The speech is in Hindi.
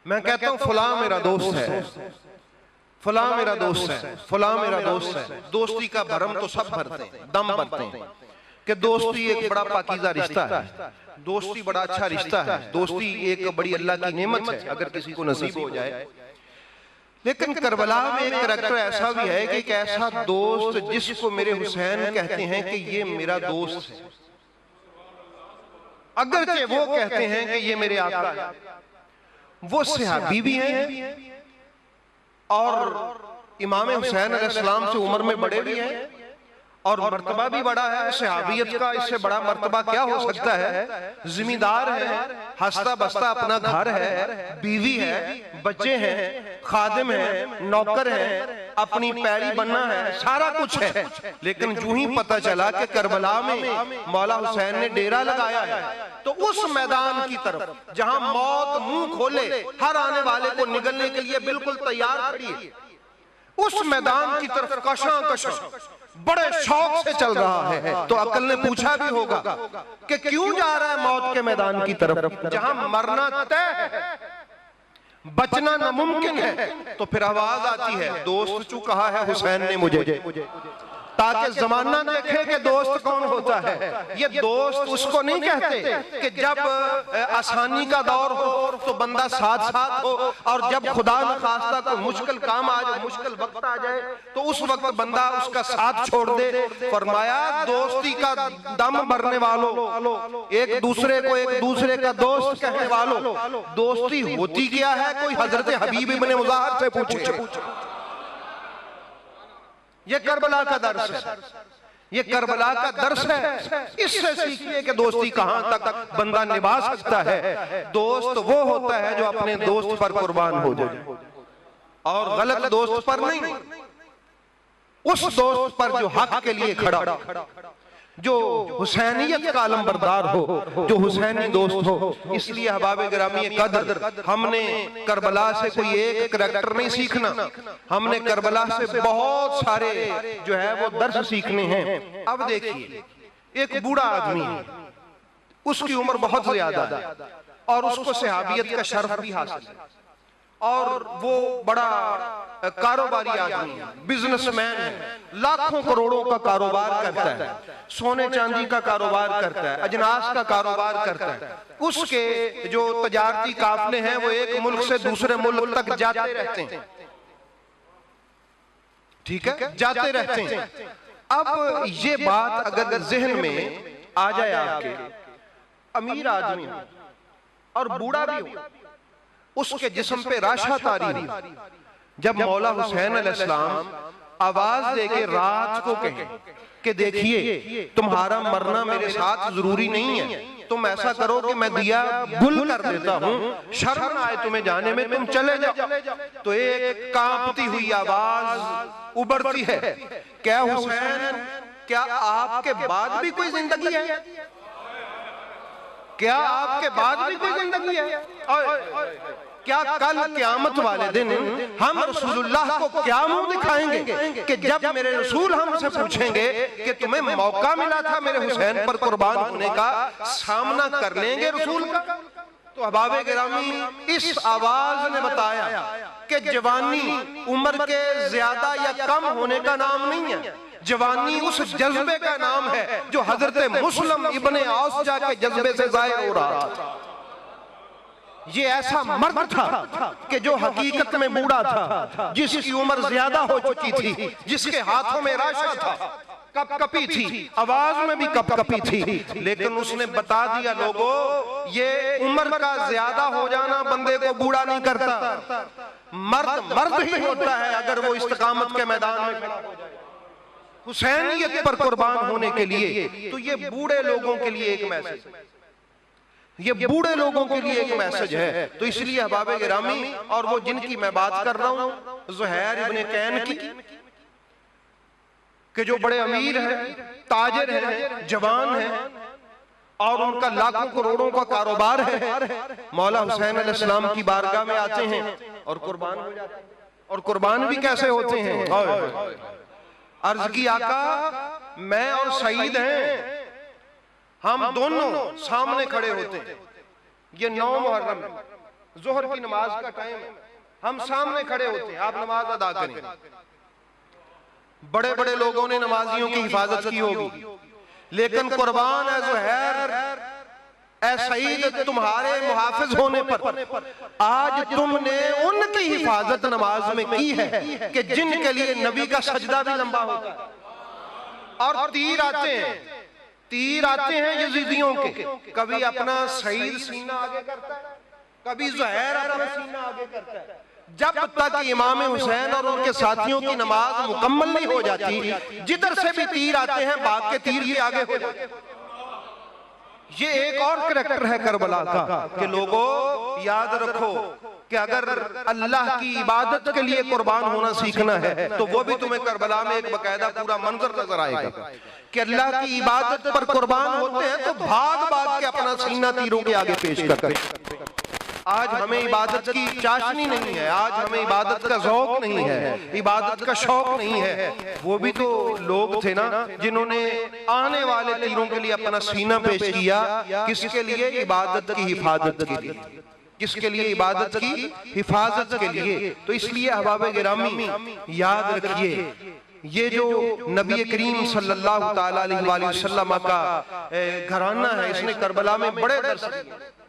मैं कहता हूं फलां मेरा दोस्त है, फलां मेरा दोस्त है, फलां मेरा दोस्त है। दोस्ती का भरम तो सब भरते हैं, दम भरते हैं कि दोस्ती एक बड़ा पाकीज़ा रिश्ता है, दोस्ती बड़ा अच्छा रिश्ता है, दोस्ती एक बड़ी अल्लाह की नेमत है अगर किसी को नसीब हो जाए। लेकिन करबला में एक करैक्टर ऐसा भी है कि एक ऐसा दोस्त जिसको मेरे हुसैन कहते हैं कि ये मेरा दोस्त है, अगरचे वो कहते हैं कि ये मेरे आका है। वो सहाबी भी हैं और इमाम हुसैन अलैहिस्सलाम से उम्र में बड़े भी हैं और मर्तबा भी बड़ा है। सहाबियत का इससे बड़ा मर्तबा क्या हो सकता है? जिम्मेदार है, हंसता बसता अपना घर है, बीवी है, बच्चे हैं, खादिम है, नौकर है, अपनी पैड़ी बनना है, सारा कुछ है। लेकिन जो ही पता चला कि करबला में मौला हुसैन ने डेरा लगाया है, तो उस मैदान की तरफ जहां मौत मुंह खोले हर आने वाले को निगलने के लिए बिल्कुल तैयार खड़ी है, उस मैदान की तरफ कशां कशां बड़े शौक से चल रहा है। तो अकल ने पूछा भी होगा कि क्यों जा रहा है मौत के मैदान की तरफ, जहां मरना तय है, बचना नामुमकिन है। तो फिर आवाज आती है, दोस्त चू कहा है हुसैन ने मुझे, ताकि जमाना देखे कि दोस्त कौन होता है। ये दोस्त उसको नहीं कहते कि जब आसानी का दौर हो तो बंदा साथ साथ हो, और जब खुदा न खास्ता कोई मुश्किल काम आ जाए, मुश्किल वक्त आ जाए, तो उस वक्त बंदा उसका साथ छोड़ दे। फरमाया दोस्ती का दम भरने वालों, एक दूसरे को एक दूसरे का दोस्त कहने वालों, दोस्ती होती क्या है? कोई हजरत हबीब इब्ने मुज़ाहर से पूछे। ये करबला का दर्स है, ये करबला का दर्स है। इससे सीखिए कि दोस्ती कहां तक बंदा निभा सकता है। दोस्त वो होता है जो अपने दोस्त पर कुर्बान हो जाए, और गलत दोस्त पर नहीं, उस दोस्त पर जो हक के लिए खड़ा, जो हुसैनियत का अलमबरदार हो, जो हुसैनी दोस्त हो। इसलिए अहबाब गिरामी कदर, हमने करबला से कोई एक करैक्टर नहीं सीखना, हमने करबला से बहुत सारे जो है वो दर्स सीखने हैं। अब देखिए, एक बूढ़ा आदमी है, उसकी उम्र बहुत ज्यादा है और उसको सहाबियत का शर्फ भी हासिल है, और वो बड़ा कारोबारी आदमी है, बिजनेसमैन है, लाखों करोड़ों का कारोबार करता है, सोने चांदी का कारोबार करता है, अजनास का कारोबार करता है। उसके जो तजारती काफले हैं वो एक मुल्क से दूसरे मुल्क तक जाते रहते हैं, ठीक है, जाते रहते हैं। अब ये बात अगर जहन में आ जाए आपके, अमीर आदमी हो और बूढ़ा भी हो, उसके जिस्म पे राशा तारी हो, जब मौला हुसैन अलैहिस्सलाम आवाज देके रात को कहे कि देखिए तुम्हारा मरना मेरे साथ जरूरी नहीं है, तुम ऐसा करो कि मैं दिया गुल कर देता हूं, शर्म ना आए तुम्हें जाने में, तुम चले जाओ। तो एक कांपती हुई आवाज उभरती है, क्या हुसैन, क्या आपके बाद भी कोई जिंदगी है? क्या आपके बाद भी कोई जिंदगी है? क्या कल क़यामत वाले दिन हम रसूलुल्लाह को क्या मुंह दिखाएंगे कि जब मेरे रसूल हमसे पूछेंगे कि तुम्हें मौका मिला था मेरे हुसैन पर कुर्बान होने का, सामना कर लेंगे रसूल का? तो अहबाब गिरामी, इस आवाज ने बताया कि जवानी उम्र के ज्यादा या कम होने का नाम नहीं है, जवानी उस जज्बे का नाम है जो हजरत मुस्लिम इब्ने औस के जज्बे से जाहिर हो रहा था। ये ऐसा मर्द था कि जो हकीकत में बूढ़ा था, जिसकी उम्र ज्यादा हो चुकी थी, जिसके हाथों में राशा था, कपकपी थी, आवाज में भी कपकपी थी, लेकिन उसने बता दिया, लोगों ये उम्र का ज्यादा हो जाना बंदे को बूढ़ा नहीं करता, मर्द मर्द ही होता है अगर वो इस्तिकामत के मैदान में खड़ा हो जाए हुसैनियत पर कुर्बान होने के लिए। तो ये बूढ़े लोगों के लिए एक मैसेज, ये बूढ़े लोगों के लिए एक मैसेज है। तो इसलिए अहबाब गिरामी, और वो जिनकी मैं बात कर रहा हूं ज़ुहैर इब्ने कैन की, कि जो बड़े अमीर हैं, ताजिर हैं, जवान हैं, और उनका लाखों करोड़ों का कारोबार है, मौला हुसैन अलैहिस्सलाम की बारगाह में आते हैं और कुर्बान हो जाते हैं। और कुर्बान भी कैसे होते हैं? अर्ज की, आका मैं और सईद हैं, हम दोनों सामने खड़े होते हैं। ये 9 मुहर्रम जोहर की नमाज का टाइम है, हम सामने खड़े होते हैं, आप नमाज अदा करें। बड़े बड़े लोगों ने नमाजियों की हिफाजत की होगी, लेकिन कुर्बान है ज़ुहैर ए सईद, तुम्हारे मुहाफिज होने पर आज तुमने उनकी हिफाजत नमाज में की है कि जिनके लिए नबी का सजदा भी लंबा होता है। और तीर आते हैं यजीदियों के, कभी अपना सईद सीना आगे करता है, कभी ज़ुहैर अपना सीना आगे करता है। जब तक इमाम हुसैन और उनके साथियों की नमाज मुकम्मल नहीं हो जाती, जिधर से भी तीर आते हैं भाग के तीर के आगे हो जाते हैं। ये एक और करैक्टर है करबला का कि लोगों याद रखो कि अगर अल्लाह की इबादत के लिए कुर्बान होना सीखना है तो वो भी तुम्हें करबला में एक बकायदा पूरा मंजर नजर आएगा कि अल्लाह की इबादत पर कुर्बान होते हैं तो भाग भाग के अपना सीना तीरों के आगे पेश करते हैं। आज हमें इबादत की चाशनी नहीं है, आज हमें इबादत का ज़ौक़ नहीं है, इबादत का शौक नहीं है। वो भी तो लोग थे ना जिन्होंने आने वाले तीरों के लिए अपना सीना पेश किया, किसके लिए? इबादत की हिफाजत के लिए, किसके लिए? इबादत की हिफाजत के लिए। तो इसलिए अहबाब गिरामी याद रखिए, ये जो नबी करीम सल्लल्लाहु तआला अलैहि वसल्लम का घराना है, इसने करबला में बड़े दर्स दिए।